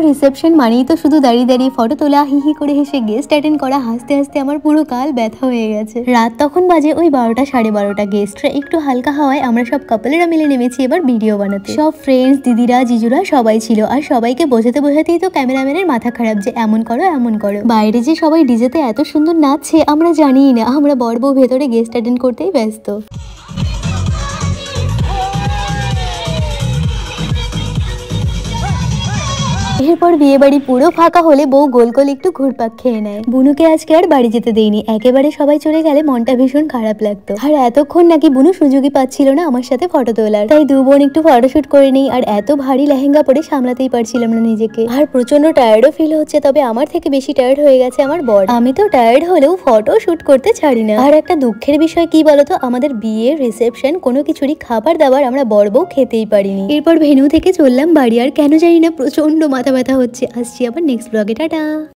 Reception মানেই তো শুধু দাঁড়িয়ে দাঁড়িয়ে ফটো তোলা, হিহি করে হেসে গেস্ট অ্যাটেন্ড করা, হাসতে হাসতে আমার পুরো কাল ব্যথা হয়ে গেছে। রাত তখন বাজে ওই 12টা 12:30। গেস্টরা একটু হালকা হওয়ায় আমরা সব কাপলেরা মিলে নেমেছি এবার ভিডিও বানাতে। সব ফ্রেন্ডস, দিদিরা, জিজুরা সবাই ছিল। আর সবাইকে বোঝাতে বোঝাতেই তো ক্যামেরাম্যানের মাথা খারাপ যে এমন করো এমন করো। বাইরে যে সবাই ডিজেতে এত সুন্দর নাচছে আমরা জানিই না, আমরা বর বউ ভেতরে গেস্ট অ্যাটেন্ড করতেই ব্যস্ত। এরপর বিয়ে বাড়ি পুরো ফাঁকা হলে বউ গোল গোল একটু ঘুরপাক খেয়ে নেয়। বুনুকে আজকে আর বাড়ি যেতে দেয়নি, একেবারে সবাই চলে গেলে মনটা ভীষণ খারাপ লাগতো। আর এতক্ষণ নাকি বুনু সুযোগই পাচ্ছিল না আমার সাথে ফটো তোলার, তাই দু বোন একটু ফটোশুট করে নেই। আর এত ভারী লেহেঙ্গা পরে সামলাতেই পারছিলাম না নিজেকে, আর প্রচন্ড টায়ার্ডও ফিল হচ্ছে। তবে আমার থেকে বেশি টায়ার্ড হয়ে গেছে আমার বর। আমি তো টায়ার্ড হলেও ফটো শুট করতে ছাড়ি না। আর একটা দুঃখের বিষয় কি বলতো, আমাদের বিয়ের রিসেপশন কোনো কিছুরই খাবার দাবার আমরা বর বউ খেতেই পারিনি। এরপর ভেন্যু থেকে চললাম বাড়ি, আর কেন জানি না প্রচন্ড মাথা ব্যথা হচ্ছে। আসছি আবার নেক্সট ব্লগে, টাটা।